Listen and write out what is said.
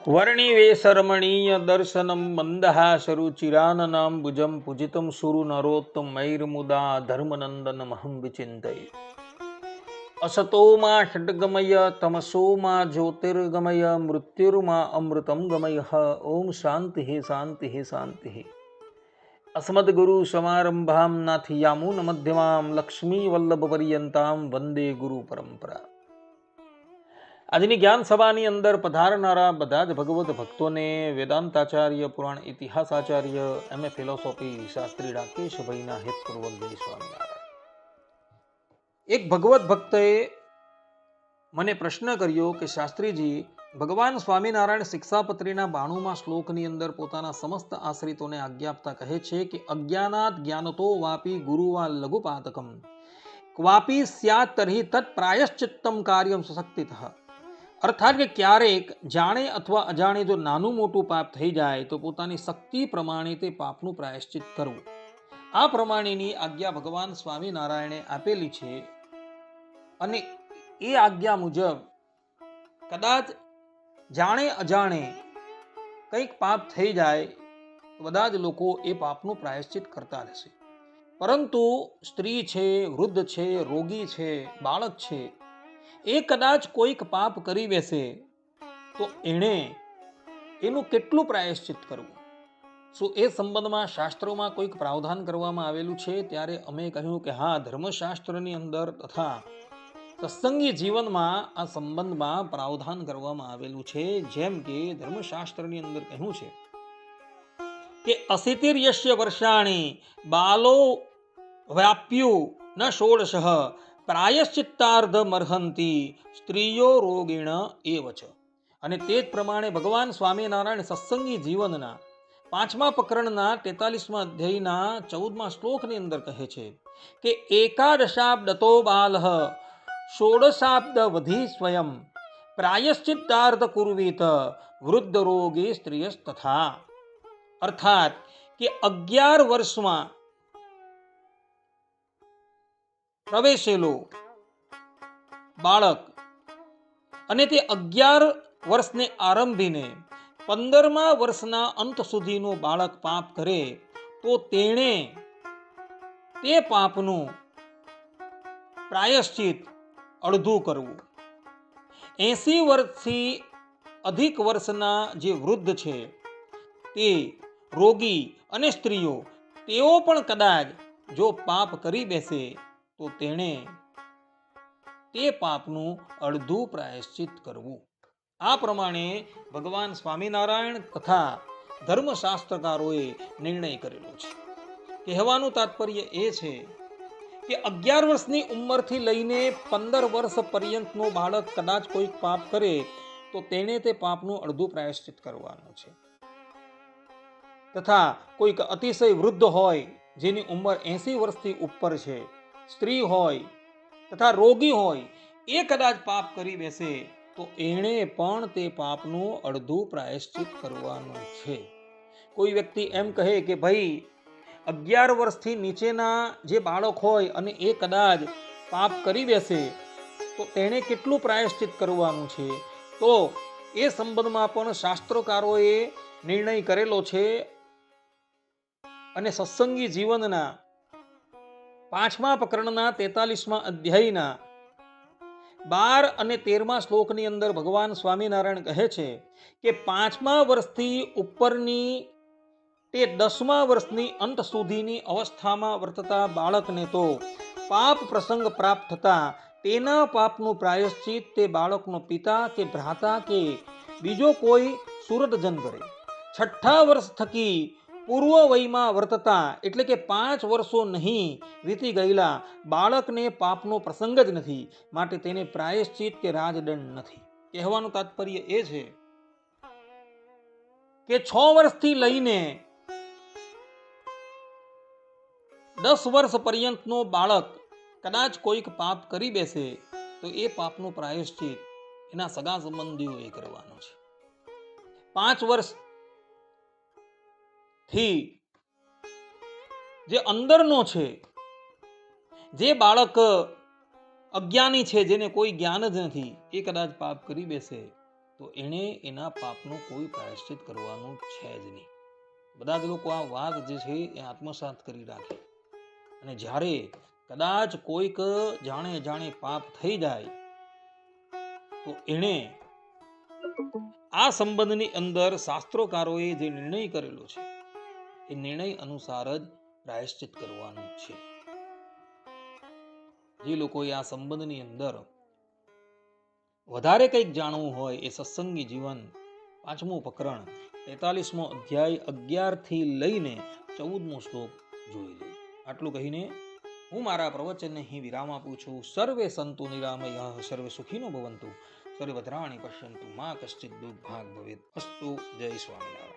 વર્ણિવેશરમણીય દર્શનમ મંદહાસરુચિરાનનામ ભુજમ પૂજિતમ સુરુ નરોત્તમૈર્મુદા ધર્મનંદનમહં વિચિંતયે. અસતોમાં ષડ્ગમય તમસોમાં જ્યોતિર્ગમય મૃત્યુર્મા અમૃતમ ગમય. ઓમ શાંતિ શાંતિ શાંતિ. અસ્મદ્ગુરુ સમારંભામ નાથિયામૂન મધ્યમામ લક્ષ્મી વલ્લભ પર્યંતામ વંદે ગુરુ પરંપરા. આજની જ્ઞાન સભાની અંદર પધારનારા બધા જ ભગવત ભક્તોને વેદાંતાચાર્ય, પુરાણ ઇતિહાસાચાર્ય, એમએ ફિલોસોફી શાસ્ત્રી રાકેશભાઈના હેતપૂર્વક જય સ્વામિનારાયણ. એક ભગવત ભક્તએ મને પ્રશ્ન કર્યો કે શાસ્ત્રીજી, ભગવાન સ્વામિનારાયણ શિક્ષાપત્રીના 92મા શ્લોકની અંદર પોતાના સમસ્ત આશ્રિતોને આજ્ઞા આપતા કહે છે કે અજ્ઞાનાત જ્ઞાનતો વાપી ગુરુવા લઘુપાતકમ ક્વાપી સ્યાત તર્હિ તત્ પ્રાયશ્ચિત્તમ કાર્યમ સશક્તિતઃ. અર્થાત કે ક્યારેક જાણે અથવા અજાણે જો નાનું મોટું પાપ થઈ જાય તો પોતાની શક્તિ પ્રમાણે તે પાપનું પ્રાયશ્ચિત કરવું. આ પ્રમાણેની આજ્ઞા ભગવાન સ્વામિનારાયણે આપેલી છે. અને એ આજ્ઞા મુજબ કદાચ જાણે અજાણે કંઈક પાપ થઈ જાય તો બધા જ લોકો એ પાપનું પ્રાયશ્ચિત કરતા રહેશે. પરંતુ સ્ત્રી છે, વૃદ્ધ છે, રોગી છે, બાળક છે, એ કદાચ કોઈક પાપ કરી બેસે તો એનું કેટલું પ્રાયશ્ચિત કરવું? શું એ સંબંધમાં શાસ્ત્રોમાં કોઈક પ્રાવધાન કરવામાં આવેલું છે? ત્યારે અમે કહ્યું કે હા, ધર્મશાસ્ત્રની અંદર તથા સત્સંગી જીવનમાં આ સંબંધમાં પ્રાવધાન કરવામાં આવેલું છે. જેમ કે ધર્મશાસ્ત્રની અંદર કહ્યું છે કે અસિતિર્યસ્ય વર્ષાણી બાલો વ્યાપ્યુ ન ષોડશ પ્રાયશ્ચિત્તાર્ધ મર્હંતી સ્ત્રીઓ રોગીણ એવ ચ. અને તે જ પ્રમાણે ભગવાન સ્વામિનારાયણ સત્સંગી જીવનના 5મા પ્રકરણના 43મા અધ્યાયના 14મા શ્લોકની અંદર કહે છે કે એકાદશાબ્દતો બાલઃ ષોડશાબ્દ વધી સ્વયં પ્રાયશ્ચિત્તાર્થ કુર્વીત વૃદ્ધ રોગી સ્ત્રીયસ્તથા. અર્થાત કે 11 વર્ષમાં પ્રવેશેલો બાળક અને તે 11 વર્ષને આરંભીને 15મા વર્ષના અંત સુધીનો બાળક પાપ કરે તો તેણે તે પાપનું પ્રાયશ્ચિત અડધું કરવું. 80 વર્ષથી અધિક વર્ષના જે વૃદ્ધ છે, તે રોગી અને સ્ત્રીઓ, તેઓ પણ કદાચ જો પાપ કરી બેસે તો તેણે તે પાપનું અડધું પ્રાયશ્ચિત કરવું. આ પ્રમાણે ભગવાન સ્વામિનારાયણ તથા ધર્મશાસ્ત્રકારોએ નિર્ણય કરેલો છે. કહેવાનું તાત્પર્ય એ છે કે 11 વર્ષની ઉંમરથી લઈને 15 વર્ષ પર્યંતનો બાળક કદાચ કોઈક પાપ કરે તો તેણે તે પાપનું અડધું પ્રાયશ્ચિત કરવાનું છે. તથા કોઈક અતિશય વૃદ્ધ હોય, જેની ઉંમર 80 વર્ષથી ઉપર છે, સ્ત્રી હોય તથા રોગી હોય, એ કદાચ પાપ કરી બેસે તો એણે પણ તે પાપનું અડધું પ્રાયશ્ચિત કરવાનું છે. કોઈ વ્યક્તિ એમ કહે કે ભાઈ 11 વર્ષથી નીચેના જે બાળક હોય અને એ કદાચ પાપ કરી બેસે તો તેણે કેટલું પ્રાયશ્ચિત કરવાનું છે? તો એ સંબંધમાં પણ શાસ્ત્રકારોએ નિર્ણય કરેલો છે. અને સત્સંગી જીવનના 5મા પ્રકરણના 43મા અધ્યાયના 12 અને 13મા શ્લોકની અંદર ભગવાન સ્વામિનારાયણ કહે છે કે 5મા વર્ષથી ઉપરની તે 10મા વર્ષની અંત સુધીની અવસ્થામાં વર્તતા બાળકને તો પાપ પ્રસંગ પ્રાપ્ત થતા તેના પાપનું પ્રાયશ્ચિત તે બાળકનો પિતા કે ભ્રાતા કે બીજો કોઈ સુરતજન કરે. 6ઠ્ઠા વર્ષ થકી પૂર્વ વયમાં વર્તતા, એટલે કે 5 વર્ષો નહીં વીતી ગયેલા બાળકને પાપનો પ્રસંગ જ નથી, માટે તેને પ્રાયશ્ચિત કે રાજદંડ નથી. કહેવાનું તાત્પર્ય એ છે કે 6 વર્ષથી લઈને 10 વર્ષ પર્યંતનો બાળક કદાચ કોઈક પાપ કરી બેસે તો એ પાપનું પ્રાયશ્ચિત એના સગા સંબંધીઓએ કરવાનું છે. 5 વર્ષ થી જે અંદરનો છે, જે બાળક અજ્ઞાની છે, જેને કોઈ જ્ઞાન જ નથી, એ કદાચ પાપ કરી બેસે તો એણે એના પાપનું કોઈ પ્રાયશ્ચિત કરવાનું છે જ નહીં. બધા જ લોકો આ વાત જે છે એ આત્મસાત કરી રાખે, અને જ્યારે કદાચ કોઈક જાણે જાણે પાપ થઈ જાય તો એણે આ સંબંધની અંદર શાસ્ત્રોકારોએ જે નિર્ણય કરેલો છે એ નિર્ણય અનુસાર જ પ્રાયશ્ચિત કરવાનું છે. જે લોકોએ આ સંબંધની અંદર વધારે કંઈક જાણવું હોય એ સત્સંગી જીવન 5મું પ્રકરણ 43મો અધ્યાય 11 થી લઈને 14મો શ્લોક જોઈ લે. આટલું કહીને હું મારા પ્રવચનને અહીં વિરામ આપું છું. સર્વે સંતુ નિરામયઃ, સર્વે સુખીનો ભવંતુ, સર્વે ભદ્રાણિ પશ્યન્તુ, મા કશ્ચિદ દુર્ભાગ ભવેત. અસ્તુ. જય સ્વામિનારાયણ.